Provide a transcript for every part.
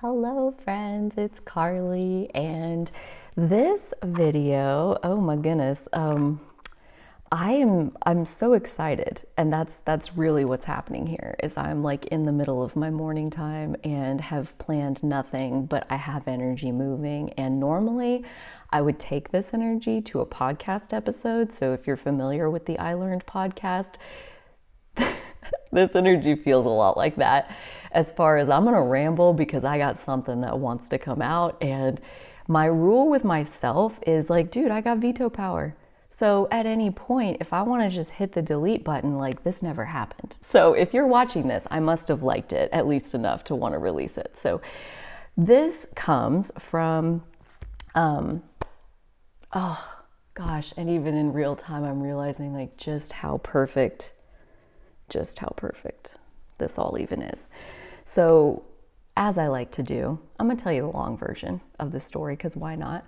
Hello friends, it's Carly, and this video, oh my goodness, I'm so excited, and that's really what's happening here is I'm like in the middle of my morning time and have planned nothing, but I have energy moving, and normally I would take this energy to a podcast episode. So if you're familiar with the I Learned podcast, this energy feels a lot like that. As far as I'm gonna ramble because I got something that wants to come out, and my rule with myself is like, dude, I got veto power. So at any point, if I want to just hit the delete button, like this never happened. So if you're watching this, I must have liked it at least enough to want to release it. So this comes from, oh gosh, and even in real time, I'm realizing like just how perfect this all even is. So, as I like to do, I'm gonna tell you the long version of the story because why not?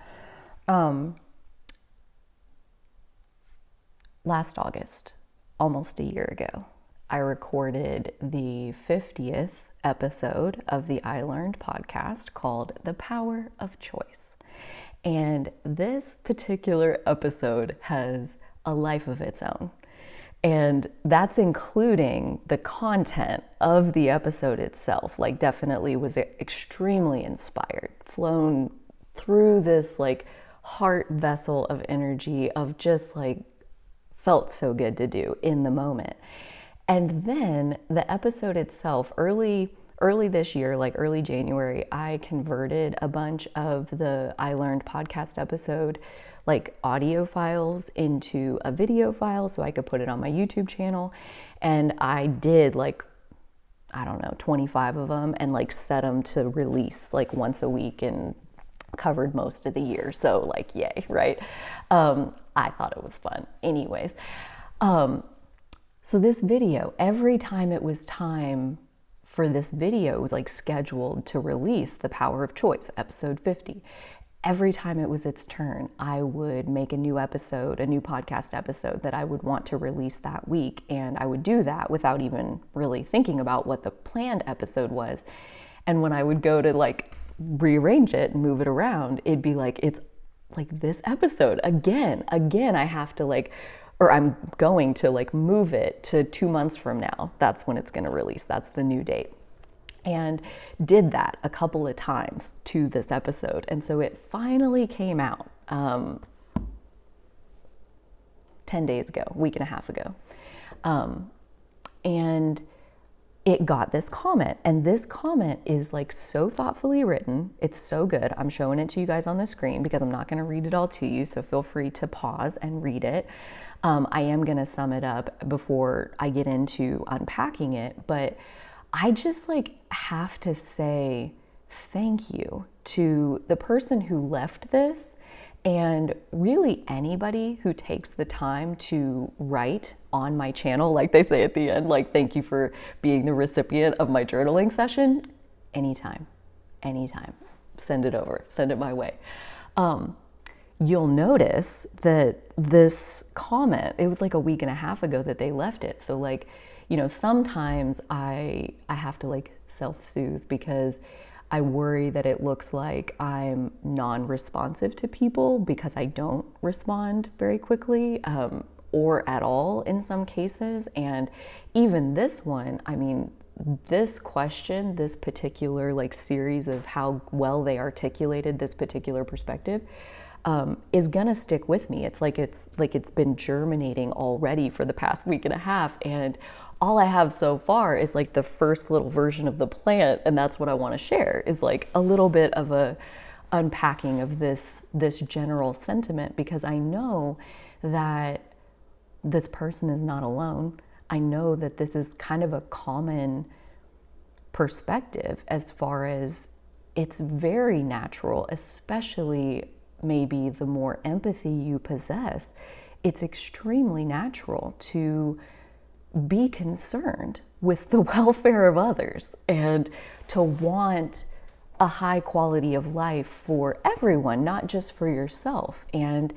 Last August, almost a year ago, I recorded the 50th episode of the I Learned podcast called The Power of Choice. And this particular episode has a life of its own. And that's including the content of the episode itself. Like, definitely was extremely inspired, flown through this like heart vessel of energy of just like felt so good to do in the moment. And then the episode itself, early this year, like early January, I converted a bunch of the I Learned podcast episode like audio files into a video file so I could put it on my YouTube channel. And I did like, I don't know, 25 of them and like set them to release like once a week and covered most of the year. So like, yay, right? I thought it was fun. Anyways, so this video, every time it was time for this video, it was like scheduled to release The Power of Choice, episode 50. Every time it was its turn, I would make a new episode, a new podcast episode that I would want to release that week. And I would do that without even really thinking about what the planned episode was. And when I would go to like rearrange it and move it around, it'd be like, it's like this episode again, I have to like, or I'm going to like move it to 2 months from now. That's when it's going to release. That's the new date. And did that a couple of times to this episode. And so it finally came out 10 days ago, a week and a half ago. And it got this comment. And this comment is like so thoughtfully written. It's so good. I'm showing it to you guys on the screen because I'm not going to read it all to you. So feel free to pause and read it. I am going to sum it up before I get into unpacking it. But I just like have to say thank you to the person who left this, and really anybody who takes the time to write on my channel, like they say at the end, like, thank you for being the recipient of my journaling session. Anytime, send it over, send it my way. You'll notice that this comment, it was like a week and a half ago that they left it. So like, you know, sometimes I have to like self-soothe because I worry that it looks like I'm non-responsive to people because I don't respond very quickly or at all in some cases. And even this one, I mean, this question, this particular like series of how well they articulated this particular perspective is gonna stick with me. It's been germinating already for the past week and a half, and all I have so far is like the first little version of the plant, and that's what I want to share is like a little bit of a unpacking of this general sentiment, because I know that this person is not alone. I know that this is kind of a common perspective as far as it's very natural, especially maybe the more empathy you possess. It's extremely natural to be concerned with the welfare of others and to want a high quality of life for everyone, not just for yourself. And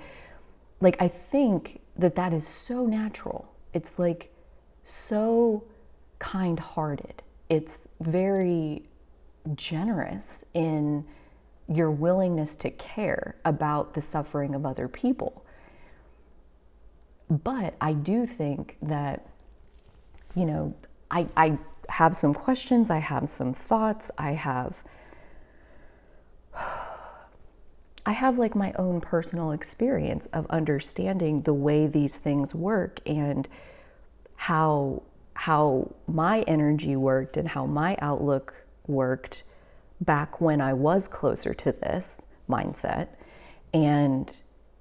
like, I think that is so natural. It's like so kind-hearted. It's very generous in your willingness to care about the suffering of other people. But I do think that, you know, I have some questions, I have some thoughts, I have like my own personal experience of understanding the way these things work and how my energy worked and how my outlook worked back when I was closer to this mindset, and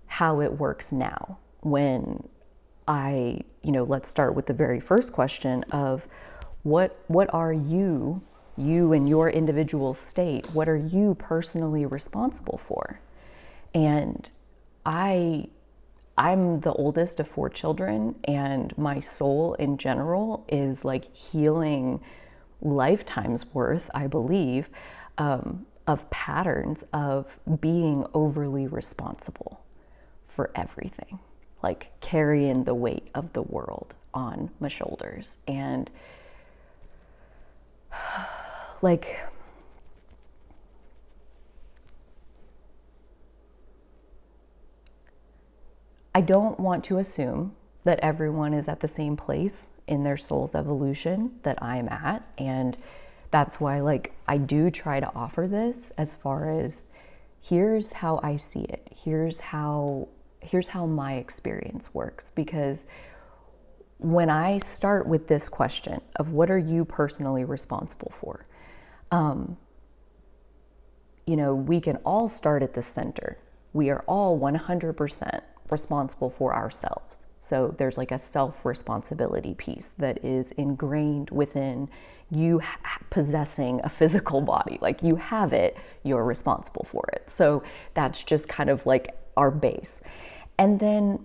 how it works now when I, you know, let's start with the very first question of what are you in your individual state, what are you personally responsible for? And I'm the oldest of 4 children, and my soul in general is like healing lifetimes worth, I believe, of patterns of being overly responsible for everything, like carrying the weight of the world on my shoulders. And like, I don't want to assume that everyone is at the same place in their soul's evolution that I'm at. And that's why, like, I do try to offer this as far as here's how I see it. Here's how my experience works. Because when I start with this question of what are you personally responsible for, you know, we can all start at the center. We are all 100% responsible for ourselves. So there's like a self-responsibility piece that is ingrained within you possessing a physical body. Like, you have it, you're responsible for it. So that's just kind of like our base. And then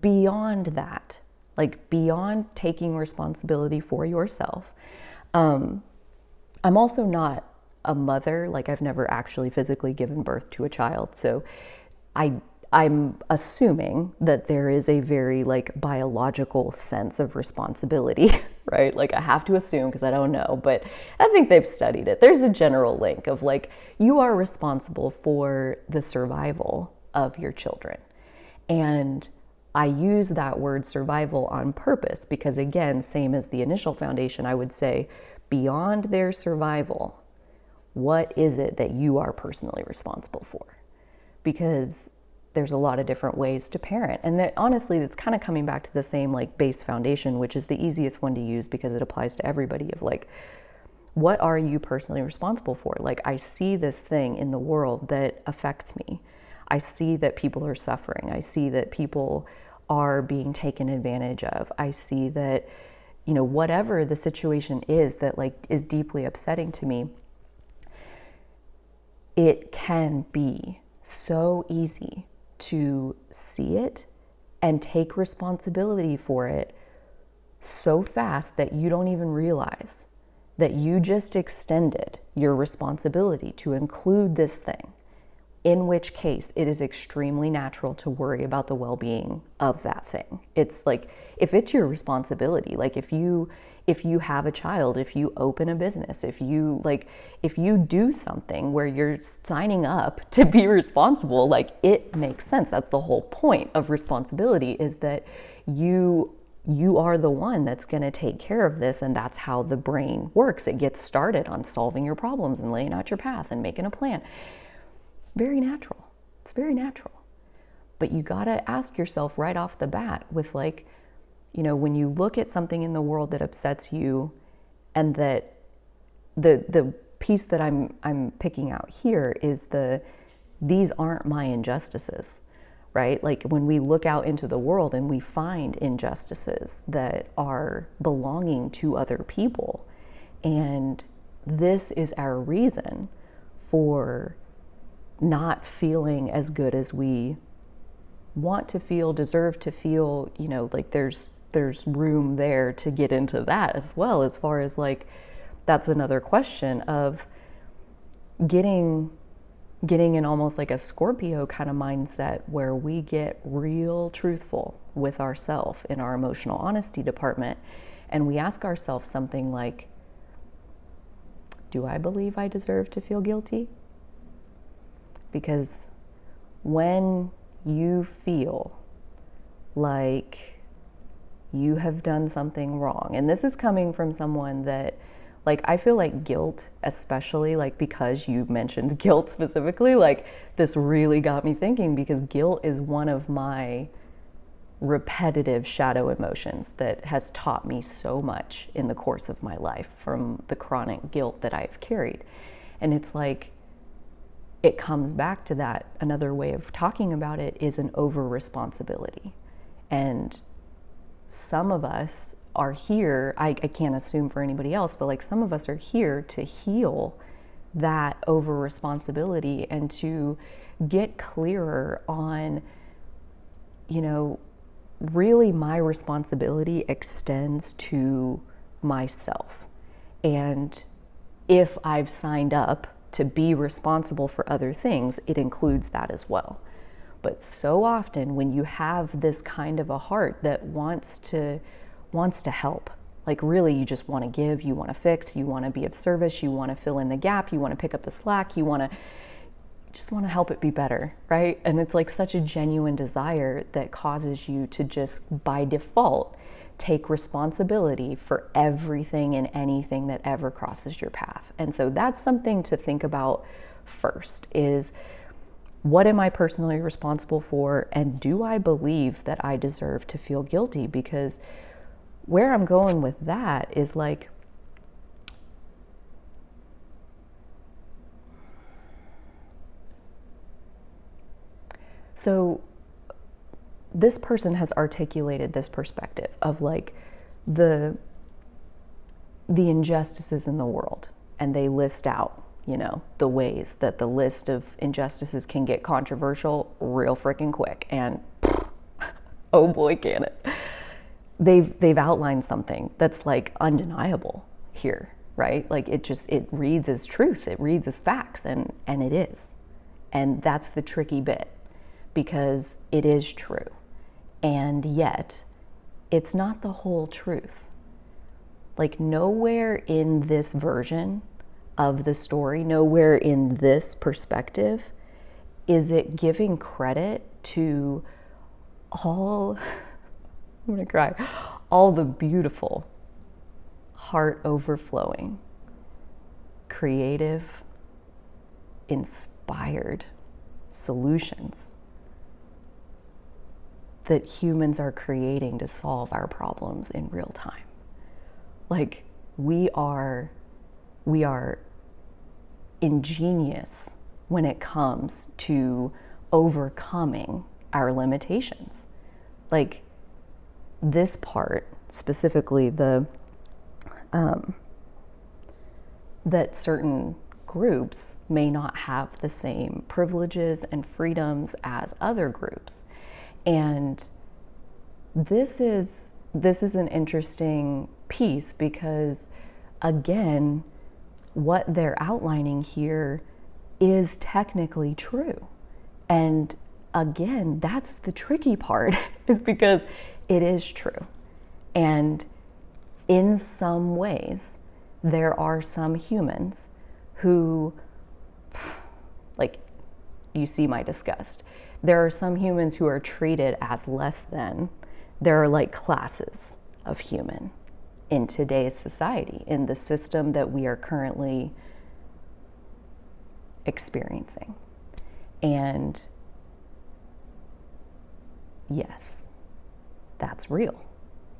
beyond that, like beyond taking responsibility for yourself, I'm also not a mother. Like, I've never actually physically given birth to a child. So I'm assuming that there is a very like biological sense of responsibility, right? Like, I have to assume because I don't know, but I think they've studied it. There's a general link of like, you are responsible for the survival of your children. And I use that word survival on purpose because, again, same as the initial foundation, I would say beyond their survival, what is it that you are personally responsible for? Because there's a lot of different ways to parent. And that honestly, that's kind of coming back to the same like base foundation, which is the easiest one to use because it applies to everybody, of like, what are you personally responsible for? Like, I see this thing in the world that affects me. I see that people are suffering. I see that people are being taken advantage of. I see that, you know, whatever the situation is that like is deeply upsetting to me, it can be so easy to see it and take responsibility for it so fast that you don't even realize that you just extended your responsibility to include this thing, in which case it is extremely natural to worry about the well-being of that thing. It's like, if it's your responsibility, like if you have a child, if you open a business, if you do something where you're signing up to be responsible, like, it makes sense. That's the whole point of responsibility, is that you are the one that's going to take care of this. And that's how the brain works. It gets started on solving your problems and laying out your path and making a plan. Very natural. It's very natural. But you got to ask yourself right off the bat with, like, you know, when you look at something in the world that upsets you, and that the piece that I'm picking out here is these aren't my injustices, right? Like, when we look out into the world and we find injustices that are belonging to other people, and this is our reason for not feeling as good as we want to feel, deserve to feel, you know, like there's room there to get into that as well, as far as like, that's another question of getting in almost like a Scorpio kind of mindset, where we get real truthful with ourselves in our emotional honesty department. And we ask ourselves something like, do I believe I deserve to feel guilty? Because when you feel like you have done something wrong, and this is coming from someone that, like, I feel like guilt, especially, like, because you mentioned guilt specifically, like, this really got me thinking, because guilt is one of my repetitive shadow emotions that has taught me so much in the course of my life from the chronic guilt that I've carried. And it's like, it comes back to that. Another way of talking about it is an over responsibility. And some of us are here, I can't assume for anybody else, but like some of us are here to heal that over responsibility and to get clearer on, you know, really my responsibility extends to myself. And if I've signed up to be responsible for other things, it includes that as well. But so often when you have this kind of a heart that wants to help, like really you just want to give, you want to fix, you want to be of service, you want to fill in the gap, you want to pick up the slack, you just want to help it be better, right? And it's like such a genuine desire that causes you to just by default take responsibility for everything and anything that ever crosses your path. And so that's something to think about first, is what am I personally responsible for, and do I believe that I deserve to feel guilty? Because where I'm going with that is like, so this person has articulated this perspective of like the injustices in the world, and they list out, you know, the ways that the list of injustices can get controversial real freaking quick. And oh boy, can it. They've outlined something that's like undeniable here, right? Like it reads as truth, it reads as facts, and it is. And that's the tricky bit, because it is true. And yet it's not the whole truth. Like nowhere in this version of the story, nowhere in this perspective is it giving credit to all, I'm gonna cry, all the beautiful, heart overflowing, creative, inspired solutions that humans are creating to solve our problems in real time. Like we are ingenious when it comes to overcoming our limitations. Like this part, specifically that certain groups may not have the same privileges and freedoms as other groups. And this is an interesting piece, because again, what they're outlining here is technically true. And again, that's the tricky part, is because it is true. And in some ways, there are some humans who, like, you see my disgust. There are some humans who are treated as less than. There are like classes of human in today's society, in the system that we are currently experiencing. And yes, that's real.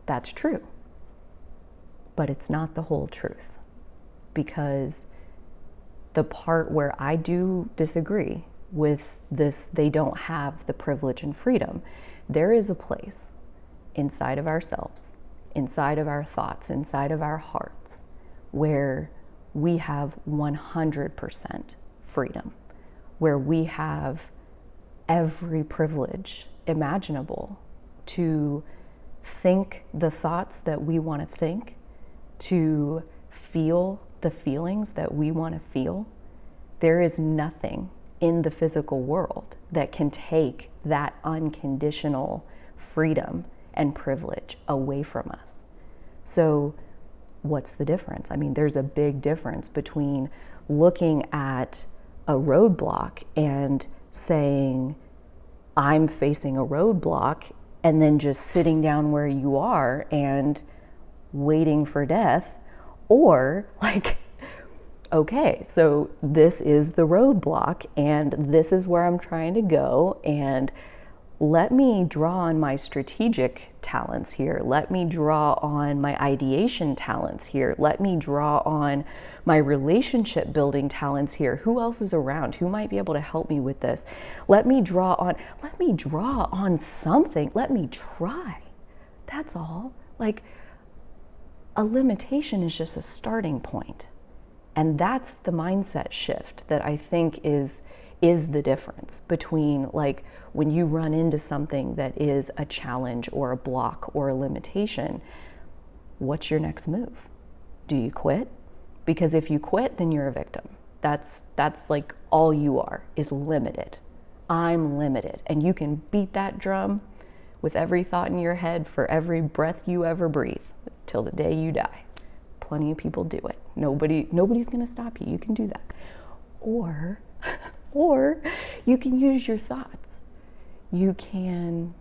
That's true. But it's not the whole truth, because the part where I do disagree with this, they don't have the privilege and freedom. There is a place inside of ourselves, inside of our thoughts, inside of our hearts, where we have 100% freedom, where we have every privilege imaginable to think the thoughts that we want to think, to feel the feelings that we want to feel. There is nothing in the physical world that can take that unconditional freedom and privilege away from us. So what's the difference? I mean, there's a big difference between looking at a roadblock and saying, I'm facing a roadblock, and then just sitting down where you are and waiting for death, or like, okay, so this is the roadblock and this is where I'm trying to go, and let me draw on my strategic talents here. Let me draw on my ideation talents here. Let me draw on my relationship building talents here. Who else is around? Who might be able to help me with this? Let me draw on something. Let me try. That's all. Like, a limitation is just a starting point. And that's the mindset shift that I think is the difference between, like, when you run into something that is a challenge or a block or a limitation, what's your next move? Do you quit? Because if you quit, then you're a victim. That's like all you are, is limited. I'm limited. And you can beat that drum with every thought in your head for every breath you ever breathe till the day you die. Plenty of people do it. Nobody's gonna stop you. You can do that. Or you can use your thoughts. You can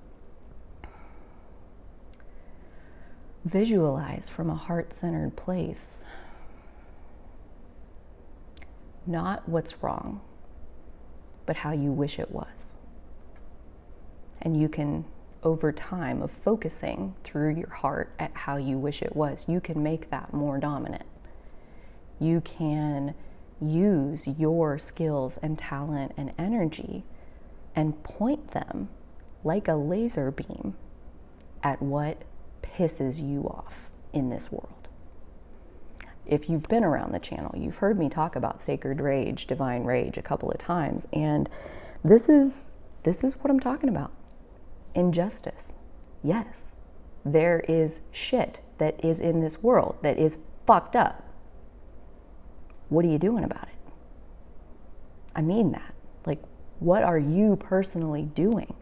visualize from a heart-centered place, not what's wrong, but how you wish it was. And you can, over time of focusing through your heart at how you wish it was, you can make that more dominant. You can use your skills and talent and energy and point them like a laser beam at what pisses you off in this world. If you've been around the channel, you've heard me talk about sacred rage, divine rage a couple of times, and this is what I'm talking about. Injustice. Yes, there is shit that is in this world that is fucked up. What are you doing about it? I mean that. Like, what are you personally doing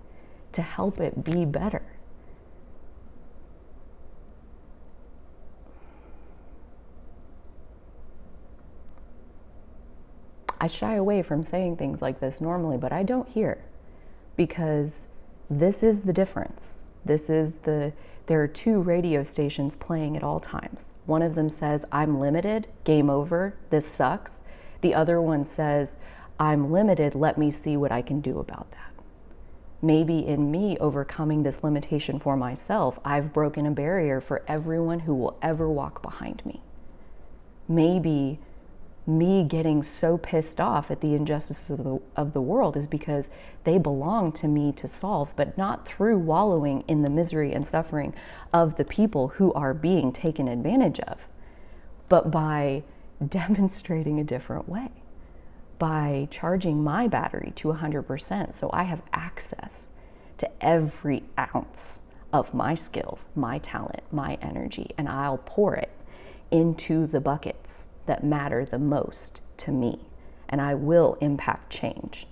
to help it be better? I shy away from saying things like this normally, but I don't here, because this is the difference. There are two radio stations playing at all times. One of them says, I'm limited, game over, this sucks. The other one says, I'm limited, let me see what I can do about that. Maybe in me overcoming this limitation for myself, I've broken a barrier for everyone who will ever walk behind me. Maybe me getting so pissed off at the injustices of the world is because they belong to me to solve, but not through wallowing in the misery and suffering of the people who are being taken advantage of, but by demonstrating a different way, by charging my battery to 100% so I have access to every ounce of my skills, my talent, my energy, and I'll pour it into the buckets that matter the most to me, and I will impact change.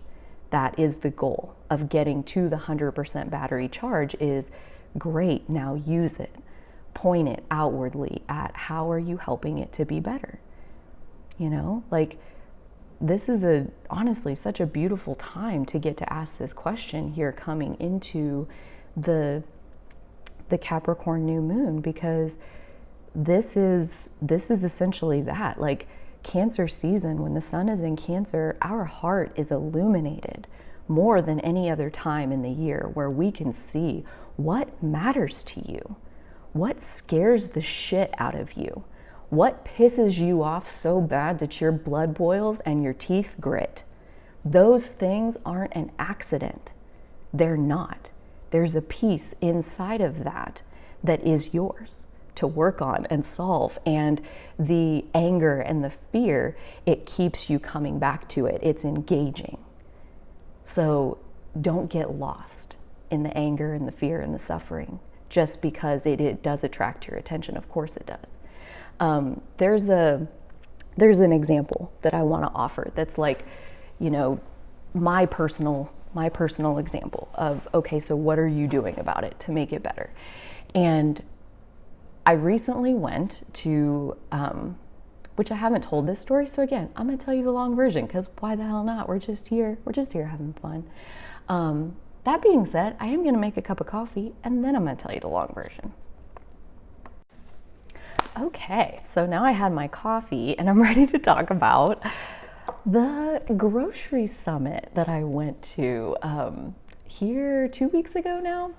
That is the goal of getting to the 100% battery charge. Is great, now use it. Point it outwardly at how are you helping it to be better? You know, like, this is honestly such a beautiful time to get to ask this question here coming into the Capricorn new moon, because this is essentially that. Like, Cancer season, when the sun is in Cancer, our heart is illuminated more than any other time in the year, where we can see what matters to you, what scares the shit out of you, what pisses you off so bad that your blood boils and your teeth grit. Those things aren't an accident. They're not. There's a piece inside of that is yours to work on and solve. And the anger and the fear, it keeps you coming back to it. It's engaging. So don't get lost in the anger and the fear and the suffering just because it does attract your attention. Of course it does. There's an example that I want to offer that's like, you know, my personal example of, okay, so what are you doing about it to make it better? And I recently went to, which I haven't told this story, so again, I'm gonna tell you the long version, because why the hell not? We're just here having fun. That being said, I am gonna make a cup of coffee, and then I'm gonna tell you the long version. Okay, so now I had my coffee, and I'm ready to talk about the grocery summit that I went to here 2 weeks ago now,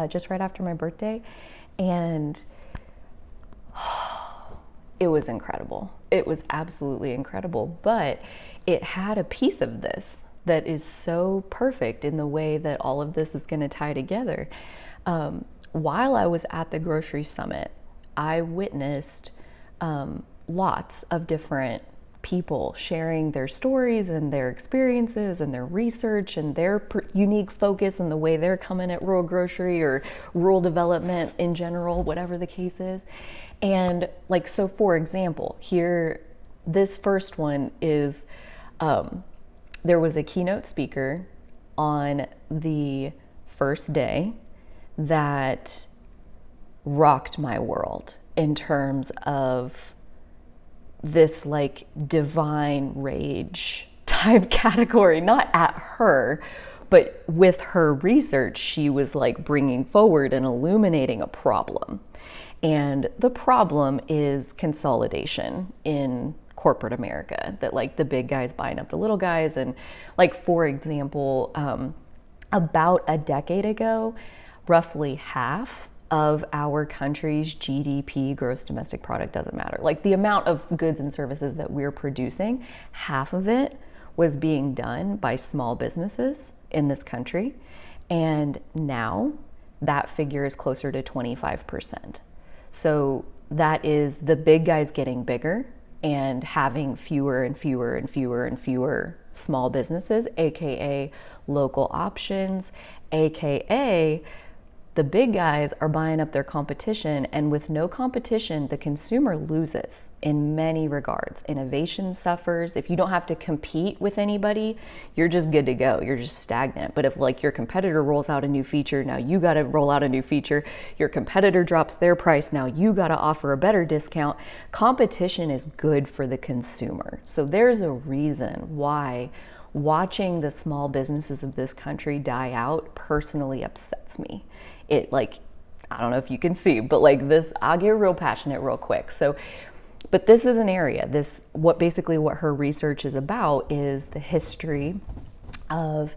just right after my birthday, and it was incredible. It was absolutely incredible, but it had a piece of this that is so perfect in the way that all of this is going to tie together. While I was at the grocery summit, I witnessed lots of different people sharing their stories and their experiences and their research and their unique focus and the way they're coming at rural grocery or rural development in general, whatever the case is. And like, so for example, here, this first one is, there was a keynote speaker on the first day that rocked my world in terms of this like divine rage type category, not at her, but with her research, she was like bringing forward and illuminating a problem. And the problem is consolidation in corporate America, that like the big guys buying up the little guys. And like, for example, about a decade ago, roughly half of our country's GDP, gross domestic product, doesn't matter, like the amount of goods and services that we're producing, half of it was being done by small businesses in this country. And now that figure is closer to 25%. So that is the big guys getting bigger and having fewer and fewer and fewer and fewer small businesses, AKA local options, AKA the big guys are buying up their competition, and with no competition, the consumer loses in many regards. Innovation suffers. If you don't have to compete with anybody, you're just good to go. You're just stagnant. But if like your competitor rolls out a new feature, now you got to roll out a new feature. Your competitor drops their price, now you got to offer a better discount. Competition is good for the consumer. So there's a reason why watching the small businesses of this country die out personally upsets me. It like, I don't know if you can see, but like this, I'll get real passionate real quick. So, but this is an area, what her research is about is the history of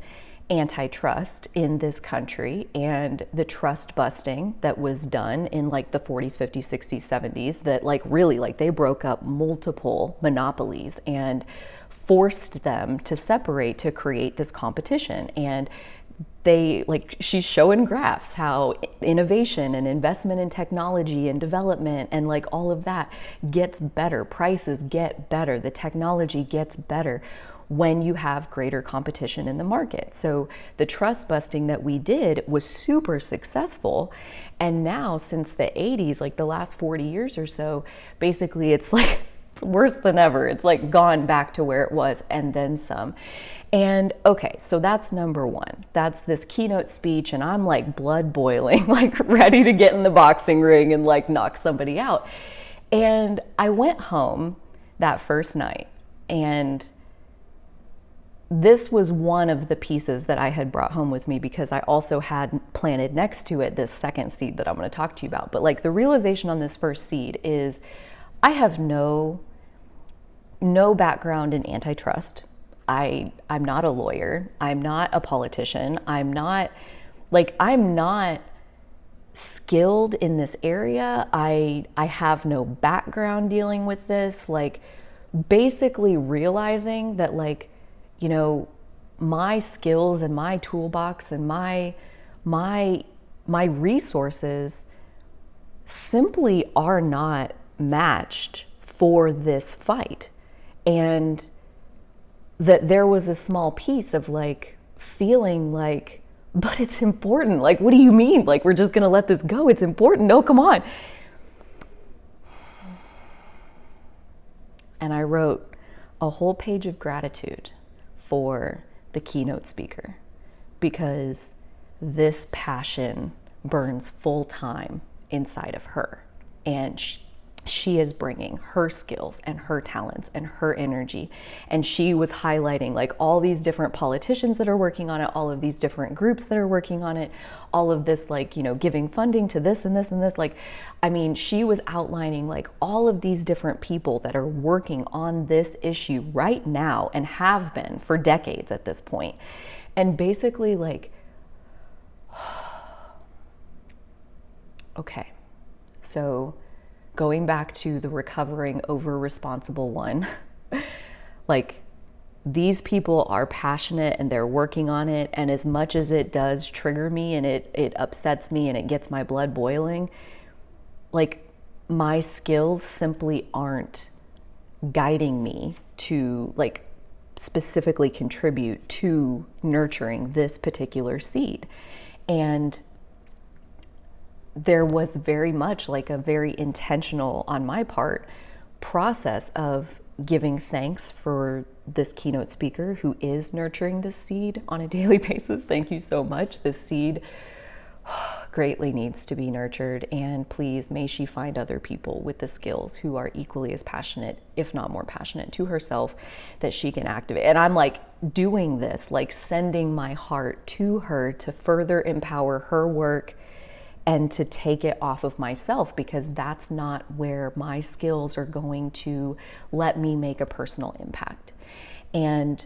antitrust in this country and the trust busting that was done in like the 40s, 50s, 60s, 70s, that like really like they broke up multiple monopolies and forced them to separate to create this competition. And they like, she's showing graphs how innovation and investment in technology and development and like all of that gets better, prices get better, the technology gets better when you have greater competition in the market. So the trust busting that we did was super successful. And now since the 80s, like the last 40 years or so, basically it's like, it's worse than ever. It's like gone back to where it was and then some. And okay, so that's number one. That's this keynote speech, and I'm like blood boiling, like ready to get in the boxing ring and like knock somebody out. And I went home that first night, and this was one of the pieces that I had brought home with me because I also had planted next to it this second seed that I'm going to talk to you about. But like the realization on this first seed is I have no background in antitrust. I'm not a lawyer. I'm not a politician. I'm not skilled in this area. I have no background dealing with this. Like basically realizing that like, you know, my skills and my toolbox and my resources simply are not matched for this fight. And that there was a small piece of like feeling like, but it's important. Like, what do you mean? Like, we're just going to let this go. It's important. No, come on. And I wrote a whole page of gratitude for the keynote speaker because this passion burns full time inside of her. and she is bringing her skills and her talents and her energy. And she was highlighting like all these different politicians that are working on it, all of these different groups that are working on it, all of this, like, you know, giving funding to this and this and this. Like, I mean, she was outlining like all of these different people that are working on this issue right now and have been for decades at this point. And basically like, okay, so going back to the recovering over responsible one, like these people are passionate and they're working on it. And as much as it does trigger me and it upsets me and it gets my blood boiling, like my skills simply aren't guiding me to like specifically contribute to nurturing this particular seed. And there was very much like a very intentional on my part process of giving thanks for this keynote speaker who is nurturing this seed on a daily basis. Thank you so much. This seed greatly needs to be nurtured, and please may she find other people with the skills who are equally as passionate, if not more passionate to herself, that she can activate. And I'm like doing this, like sending my heart to her to further empower her work and to take it off of myself, because that's not where my skills are going to let me make a personal impact. And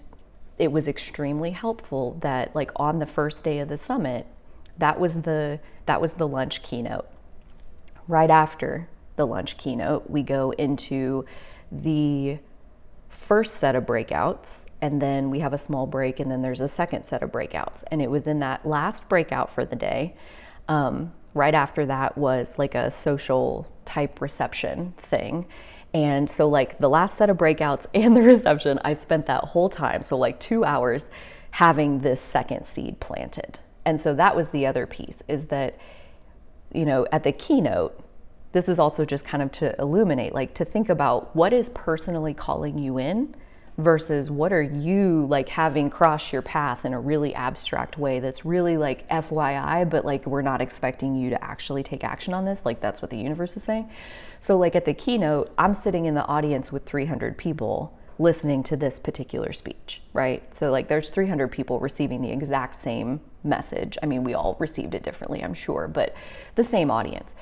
it was extremely helpful that like on the first day of the summit, that was the lunch keynote. Right after the lunch keynote, we go into the first set of breakouts, and then we have a small break, and then there's a second set of breakouts. And it was in that last breakout for the day, right after that was like a social type reception thing. And so like the last set of breakouts and the reception, I spent that whole time, so like 2 hours, having this second seed planted. And so that was the other piece, is that, you know, at the keynote, this is also just kind of to illuminate, like to think about what is personally calling you in versus what are you like having cross your path in a really abstract way that's really like FYI, but like we're not expecting you to actually take action on this. Like that's what the universe is saying. So like at the keynote, I'm sitting in the audience with 300 people listening to this particular speech, right? So like there's 300 people receiving the exact same message. I mean, we all received it differently, I'm sure, but the same audience.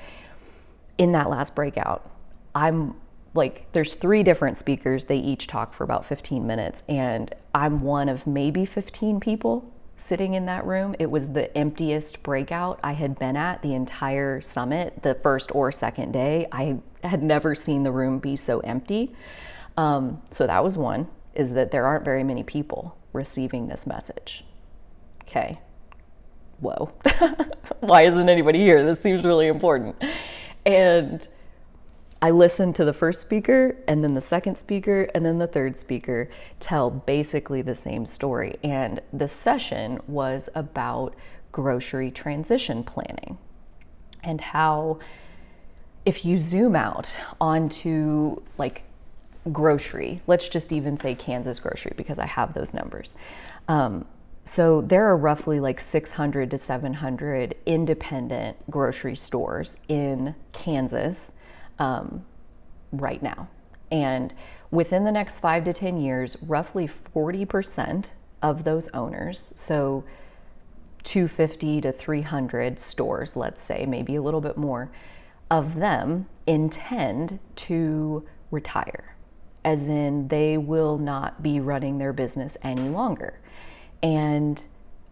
In that last breakout, I'm like, there's 3 different speakers. They each talk for about 15 minutes, and I'm one of maybe 15 people sitting in that room. It was the emptiest breakout I had been at the entire summit, the first or second day. I had never seen the room be so empty. So that was one, is that there aren't very many people receiving this message. Okay. Whoa. Why isn't anybody here? This seems really important. And I listened to the first speaker, and then the second speaker, and then the third speaker tell basically the same story. And the session was about grocery transition planning and how, if you zoom out onto like grocery, let's just even say Kansas grocery, because I have those numbers. So there are roughly like 600 to 700 independent grocery stores in Kansas right now. And within the next 5 to 10 years, roughly 40% of those owners, so 250 to 300 stores, let's say, maybe a little bit more, of them intend to retire, as in they will not be running their business any longer. And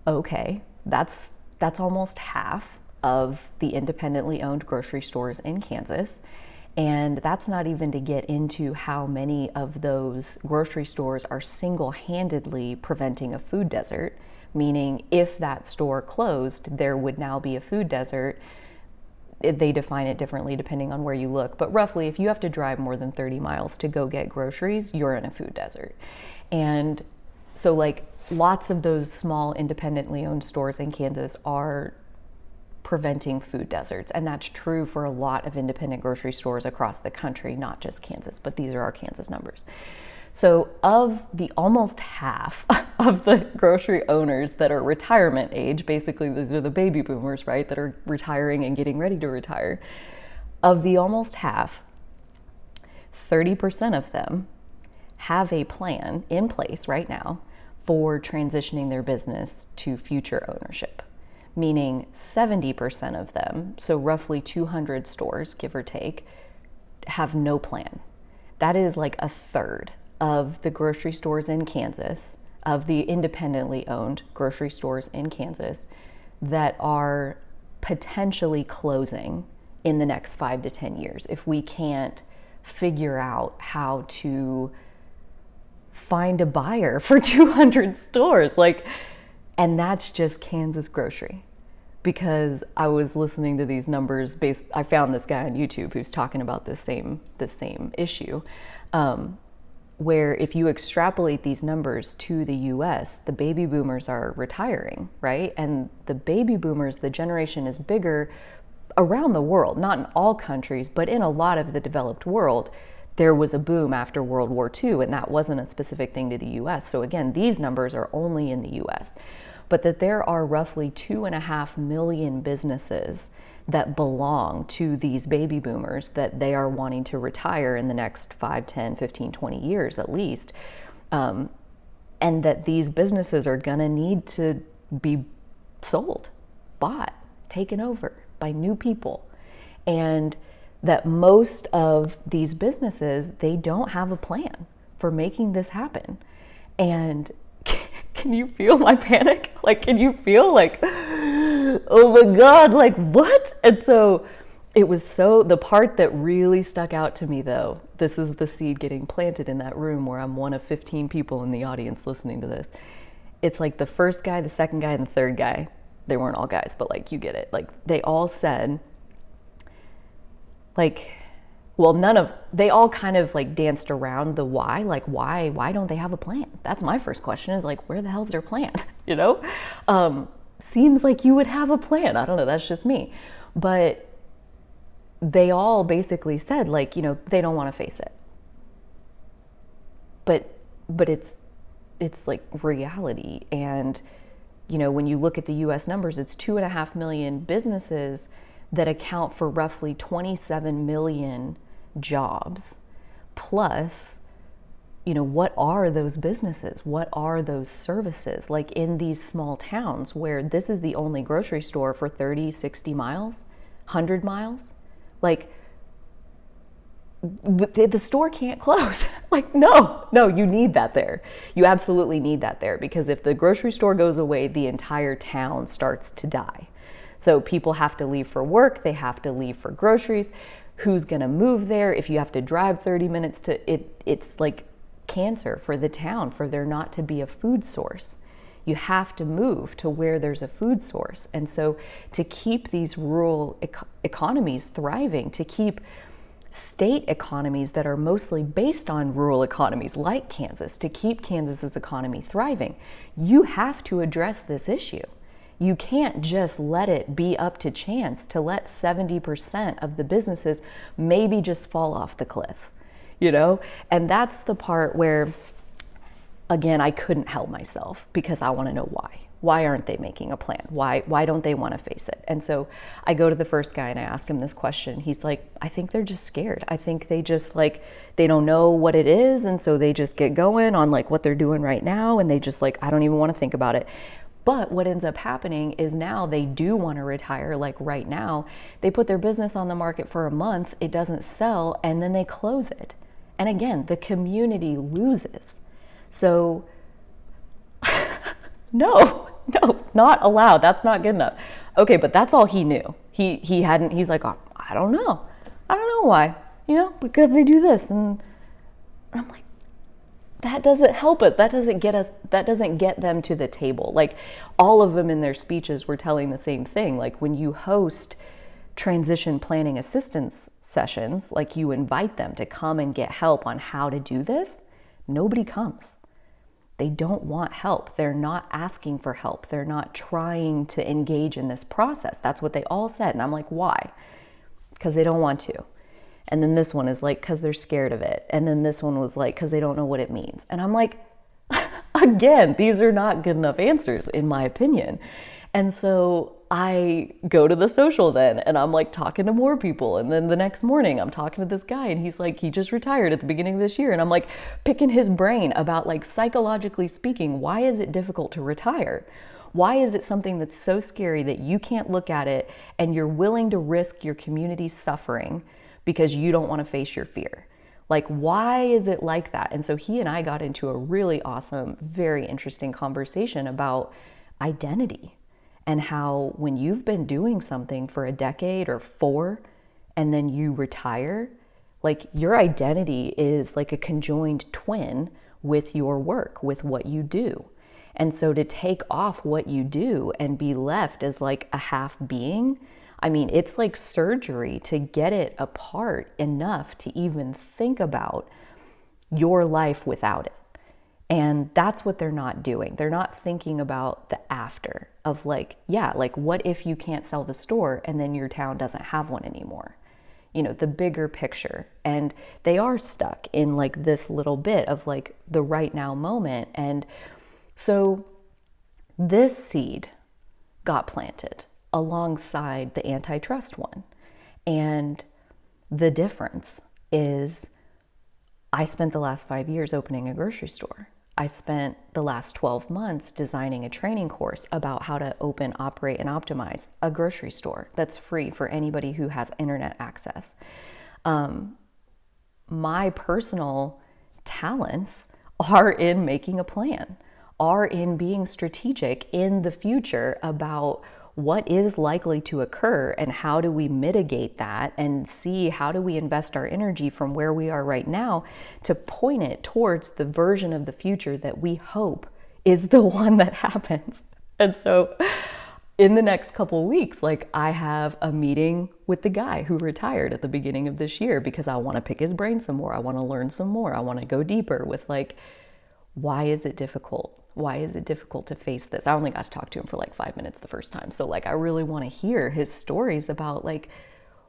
okay, that's almost half of the independently owned grocery stores in Kansas. And that's not even to get into how many of those grocery stores are single-handedly preventing a food desert, meaning if that store closed, there would now be a food desert. They define it differently depending on where you look, but roughly if you have to drive more than 30 miles to go get groceries, you're in a food desert. And so like lots of those small independently owned stores in Kansas are preventing food deserts. And that's true for a lot of independent grocery stores across the country, not just Kansas, but these are our Kansas numbers. So of the almost half of the grocery owners that are retirement age, basically these are the baby boomers, right, that are retiring and getting ready to retire, Of the almost half, 30% of them have a plan in place right now for transitioning their business to future ownership, meaning 70% of them, so roughly 200 stores, give or take, have no plan. That is like a third of the grocery stores in Kansas, of the independently owned grocery stores in Kansas, that are potentially closing in the next 5 to 10 years if we can't figure out how to find a buyer for 200 stores. And that's just Kansas grocery. Because I was listening to these numbers I found this guy on YouTube who's talking about this same issue, where if you extrapolate these numbers to the US, the baby boomers are retiring, right? And the baby boomers, the generation is bigger around the world, not in all countries, but in a lot of the developed world. There was a boom after World War II, and that wasn't a specific thing to the US. So again, these numbers are only in the US. But that there are roughly 2.5 million businesses that belong to these baby boomers that they are wanting to retire in the next 5, 10, 15, 20 years at least. And that these businesses are gonna need to be sold, bought, taken over by new people. And that most of these businesses, they don't have a plan for making this happen. And can you feel my panic? Can you feel oh my God, what? And so the part that really stuck out to me though, this is the seed getting planted in that room where I'm one of 15 people in the audience listening to this. It's the first guy, the second guy, and the third guy. They weren't all guys, but you get it. They all said, they all kind of danced around the why, why don't they have a plan? That's my first question is where the hell's their plan? Seems like you would have a plan. I don't know, that's just me. But they all basically said they don't want to face it. But it's reality. And, when you look at the US numbers, it's 2.5 million businesses that account for roughly 27 million jobs. Plus, what are those businesses? What are those services? In these small towns where this is the only grocery store for 30, 60 miles, 100 miles, the store can't close. No, you need that there. You absolutely need that there, because if the grocery store goes away, the entire town starts to die. So people have to leave for work, they have to leave for groceries. Who's gonna move there? If you have to drive 30 minutes to it, it's like cancer for the town, for there not to be a food source. You have to move to where there's a food source. And so to keep these rural economies thriving, to keep state economies that are mostly based on rural economies like Kansas, to keep Kansas's economy thriving, you have to address this issue. You can't just let it be up to chance to let 70% of the businesses maybe just fall off the cliff, And that's the part where, again, I couldn't help myself, because I want to know why. Why aren't they making a plan? Why don't they want to face it? And so I go to the first guy and I ask him this question. He's like, I think they're just scared. I think they just they don't know what it is. And so they just get going on what they're doing right now. And they just I don't even want to think about it. But what ends up happening is now they do want to retire. Right now, they put their business on the market for a month, it doesn't sell, and then they close it. And again, the community loses. So no, not allowed. That's not good enough. Okay, but that's all he knew. He's like, oh, I don't know why, because they do this. And I'm like, that doesn't help us. That doesn't get them to the table. All of them in their speeches were telling the same thing. When you host transition planning assistance sessions, you invite them to come and get help on how to do this, nobody comes. They don't want help. They're not asking for help. They're not trying to engage in this process. That's what they all said. And I'm like, why? Because they don't want to. And then this one is because they're scared of it. And then this one was because they don't know what it means. And I'm like, again, these are not good enough answers in my opinion. And so I go to the social then, and I'm like talking to more people. And then the next morning I'm talking to this guy, and he's like, he just retired at the beginning of this year. And I'm like picking his brain about, like, psychologically speaking, why is it difficult to retire? Why is it something that's so scary that you can't look at it and you're willing to risk your community's suffering because you don't want to face your fear? Like, why is it like that? And so he and I got into a really awesome, very interesting conversation about identity, and how when you've been doing something for a decade or four and then you retire, like, your identity is like a conjoined twin with your work, with what you do. And so to take off what you do and be left as like a half being, I mean, it's like surgery to get it apart enough to even think about your life without it. And that's what they're not doing. They're not thinking about the after of, like, yeah, like, what if you can't sell the store and then your town doesn't have one anymore? You know, the bigger picture. And they are stuck in like this little bit of like the right now moment. And so this seed got planted alongside the antitrust one. And the difference is, I spent the last 5 years opening a grocery store. I spent the last 12 months designing a training course about how to open, operate, and optimize a grocery store that's free for anybody who has internet access. My personal talents are in making a plan, are in being strategic in the future about what is likely to occur and how do we mitigate that, and see how do we invest our energy from where we are right now to point it towards the version of the future that we hope is the one that happens. And so in the next couple of weeks, like, I have a meeting with the guy who retired at the beginning of this year because I want to pick his brain some more. I want to learn some more. I want to go deeper with, like, why is it difficult? Why is it difficult to face this? I only got to talk to him for like 5 minutes the first time. So like, I really want to hear his stories about, like,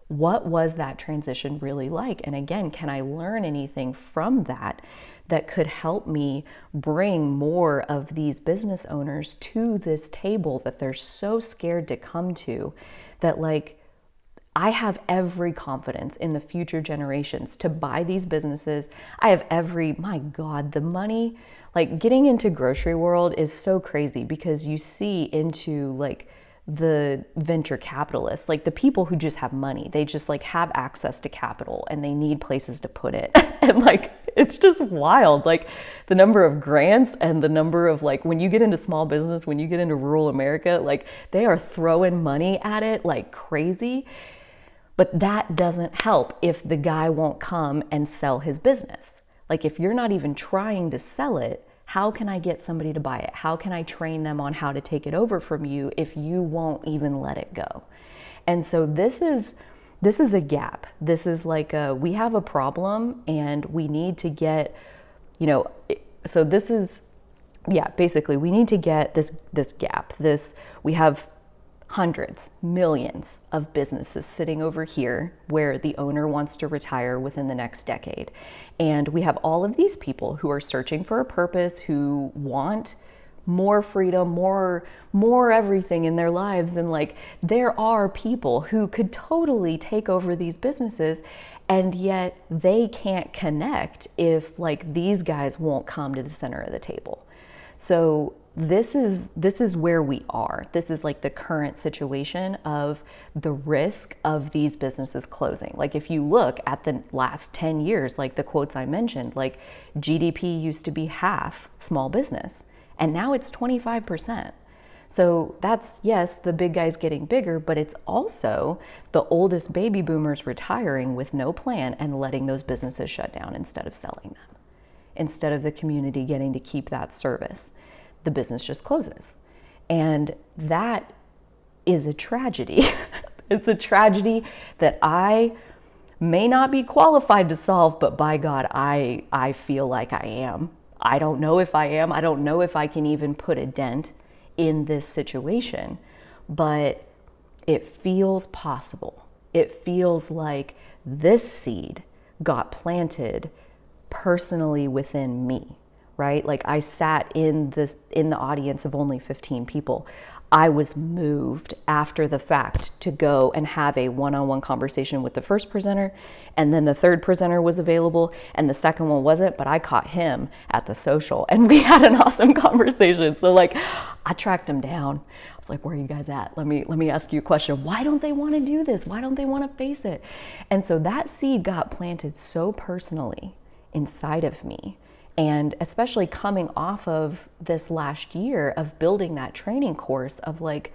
what was that transition really like? And again, can I learn anything from that that could help me bring more of these business owners to this table that they're so scared to come to, that, like, I have every confidence in the future generations to buy these businesses. I have every, my God, the money, like, getting into grocery world is so crazy because you see into like the venture capitalists, like the people who just have money, they just like have access to capital and they need places to put it. And like, it's just wild. Like, the number of grants and the number of, like, when you get into small business, when you get into rural America, like, they are throwing money at it like crazy. But that doesn't help if the guy won't come and sell his business. Like, if you're not even trying to sell it, how can I get somebody to buy it? How can I train them on how to take it over from you if you won't even let it go? And so this is a gap. This is like we have a problem and we need to get, you know, so this is, yeah, basically we need to get this gap. We have hundreds, millions of businesses sitting over here where the owner wants to retire within the next decade. And we have all of these people who are searching for a purpose, who want more freedom, more everything in their lives. And like, there are people who could totally take over these businesses, and yet they can't connect if like these guys won't come to the center of the table. So this is where we are. This is like the current situation of the risk of these businesses closing. Like, if you look at the last 10 years, like the quotes I mentioned, like GDP used to be half small business and now it's 25%. So that's, yes, the big guys getting bigger, but it's also the oldest baby boomers retiring with no plan and letting those businesses shut down instead of selling them. Instead of the community getting to keep that service, the business just closes. And that is a tragedy. It's a tragedy that I may not be qualified to solve, but by God, I feel like I am. I don't know if I am. I don't know if I can even put a dent in this situation, but it feels possible. It feels like this seed got planted personally within me, right? Like, I sat in the audience of only 15 people. I was moved after the fact to go and have a one-on-one conversation with the first presenter, and then the third presenter was available and the second one wasn't, but I caught him at the social and we had an awesome conversation. So like I tracked him down. I was like, where are you guys at? Let me ask you a question. Why don't they want to do this? Why don't they want to face it? And so that seed got planted so personally inside of me. And especially coming off of this last year of building that training course of like,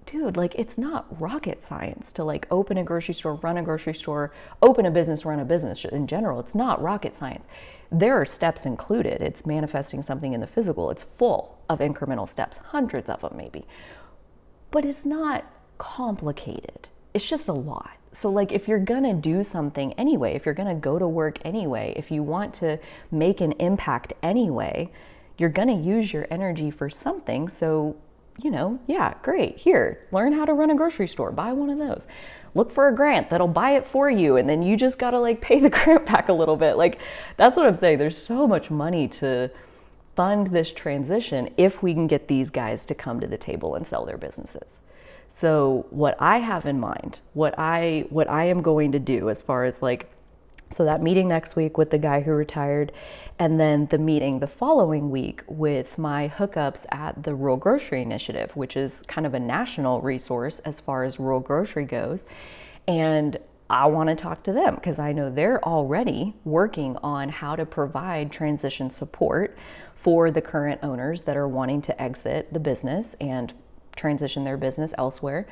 dude, like it's not rocket science to like open a grocery store, run a grocery store, open a business, run a business in general. It's not rocket science. There are steps included. It's manifesting something in the physical. It's full of incremental steps, hundreds of them maybe. But it's not complicated. It's just a lot. So like if you're gonna do something anyway, if you're gonna go to work anyway, if you want to make an impact anyway, you're gonna use your energy for something. So, you know, yeah, great. Here, learn how to run a grocery store, buy one of those. Look for a grant that'll buy it for you, and then you just gotta like pay the grant back a little bit. Like that's what I'm saying. There's so much money to fund this transition if we can get these guys to come to the table and sell their businesses. So what I have in mind, what I am going to do as far as like, so that meeting next week with the guy who retired, and then the meeting the following week with my hookups at the Rural Grocery Initiative, which is kind of a national resource as far as rural grocery goes. And I want to talk to them because I know they're already working on how to provide transition support for the current owners that are wanting to exit the business and transition their business elsewhere.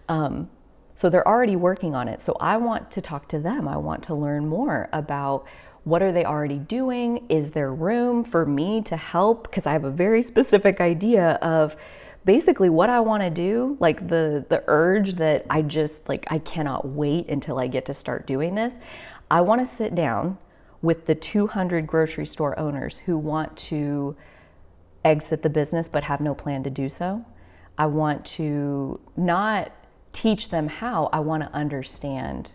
So they're already working on it. So I want to talk to them. I want to learn more about what are they already doing? Is there room for me to help? Because I have a very specific idea of basically what I want to do, like the urge that I just like, I cannot wait until I get to start doing this. I want to sit down with the 200 grocery store owners who want to exit the business but have no plan to do so. I want to not teach them how, I want to understand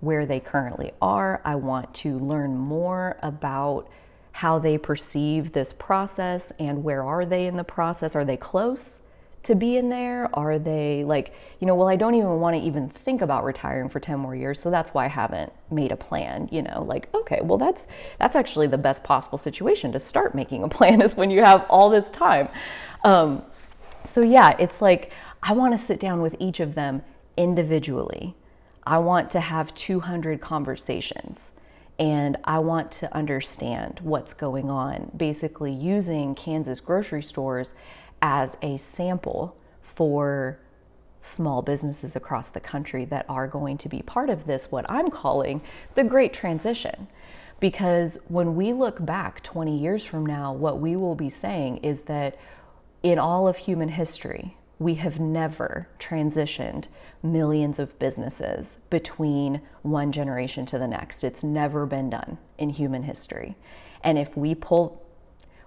where they currently are. I want to learn more about how they perceive this process and where are they in the process. Are they close to being there? Are they like, you know, well, I don't even want to even think about retiring for 10 more years. So that's why I haven't made a plan, you know, like, okay, well, that's actually the best possible situation to start making a plan is when you have all this time. So yeah, it's like, I want to sit down with each of them individually. I want to have 200 conversations and I want to understand what's going on, basically using Kansas grocery stores as a sample for small businesses across the country that are going to be part of this, what I'm calling the Great Transition. Because when we look back 20 years from now, what we will be saying is that in all of human history, we have never transitioned millions of businesses between one generation to the next. It's never been done in human history. And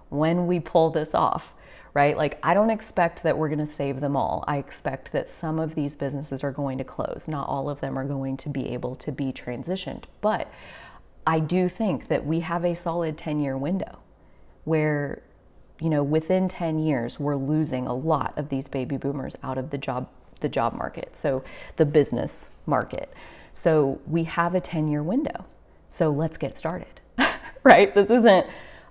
when we pull this off, right? Like, I don't expect that we're going to save them all. I expect that some of these businesses are going to close. Not all of them are going to be able to be transitioned. But I do think that we have a solid 10-year window where, you know, within 10 years, we're losing a lot of these baby boomers out of the job market, so the business market. So we have a 10-year window. So let's get started, right? This isn't,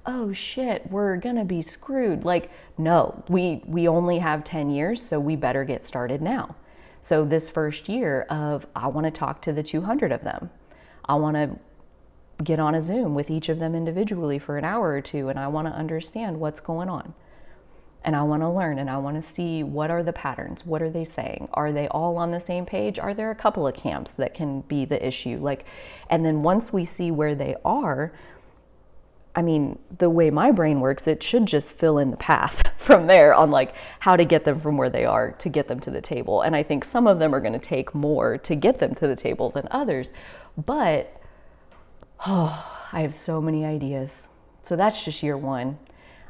oh shit, we're gonna be screwed. Like, no, we only have 10 years, so we better get started now. So this first year of, I wanna talk to the 200 of them. I wanna get on a Zoom with each of them individually for an hour or two, and I want to understand what's going on. And I want to learn, and I want to see what are the patterns, what are they saying? Are they all on the same page? Are there a couple of camps that can be the issue? Like, and then once we see where they are, I mean, the way my brain works, it should just fill in the path from there on like how to get them from where they are to get them to the table. And I think some of them are going to take more to get them to the table than others, but I have so many ideas. So that's just year one.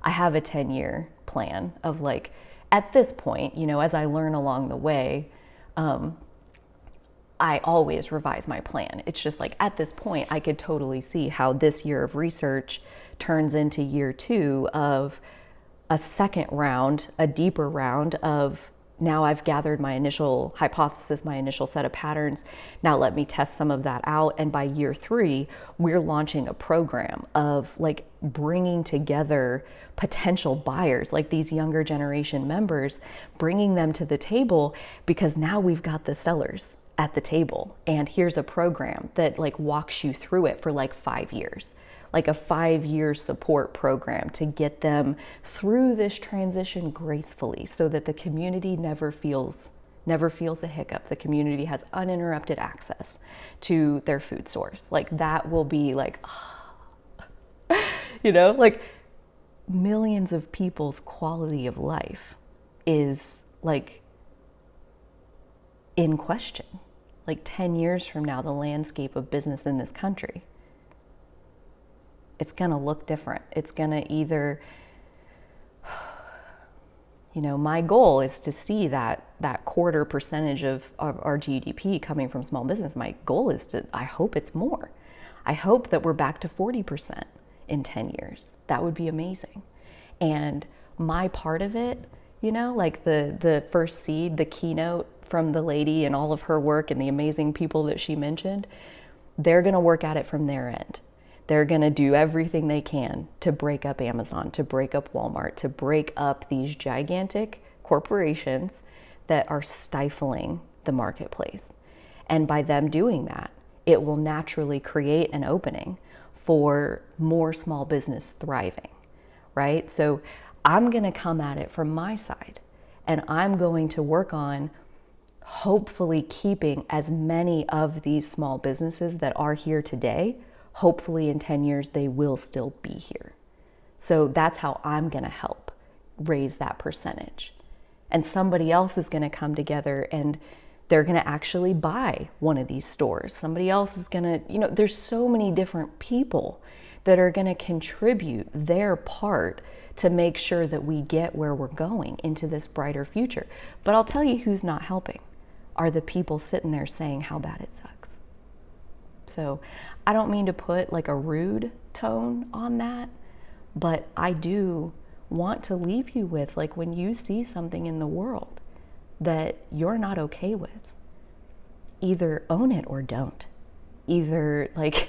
I have a 10-year plan of like, at this point, you know, as I learn along the way, I always revise my plan. It's just like at this point, I could totally see how this year of research turns into year two of a second round, a deeper round of, now I've gathered my initial hypothesis, my initial set of patterns. Now let me test some of that out. And by year 3, we're launching a program of like bringing together potential buyers, like these younger generation members, bringing them to the table, because now we've got the sellers at the table. And here's a program that like walks you through it for like 5 years. Like a 5-year support program to get them through this transition gracefully, so that the community never feels a hiccup. The community has uninterrupted access to their food source. Like that will be like, like millions of people's quality of life is like in question. Like 10 years from now, the landscape of business in this country, it's going to look different. It's going to either, my goal is to see that 0.25% of our GDP coming from small business. My goal is I hope it's more. I hope that we're back to 40% in 10 years. That would be amazing. And my part of it, like the first seed, the keynote from the lady and all of her work and the amazing people that she mentioned, they're going to work at it from their end. They're going to do everything they can to break up Amazon, to break up Walmart, to break up these gigantic corporations that are stifling the marketplace. And by them doing that, it will naturally create an opening for more small business thriving, right? So I'm going to come at it from my side, and I'm going to work on hopefully keeping as many of these small businesses that are here today. Hopefully in 10 years, they will still be here. So that's how I'm going to help raise that percentage. And somebody else is going to come together and they're going to actually buy one of these stores. Somebody else is going to, there's so many different people that are going to contribute their part to make sure that we get where we're going into this brighter future. But I'll tell you who's not helping are the people sitting there saying how bad it sucks. So I don't mean to put like a rude tone on that, but I do want to leave you with, like, when you see something in the world that you're not okay with, either own it or don't. Either like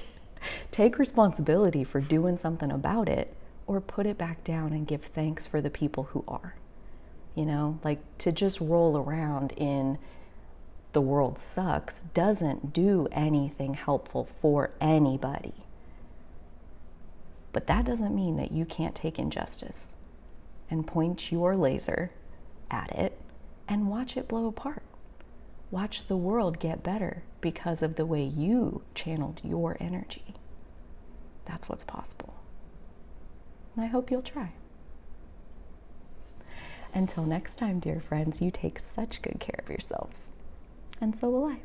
take responsibility for doing something about it, or put it back down and give thanks for the people who are. Like to just roll around in the world sucks doesn't do anything helpful for anybody. But that doesn't mean that you can't take injustice and point your laser at it and watch it blow apart. Watch the world get better because of the way you channeled your energy. That's what's possible. And I hope you'll try. Until next time, dear friends, you take such good care of yourselves. And so will I.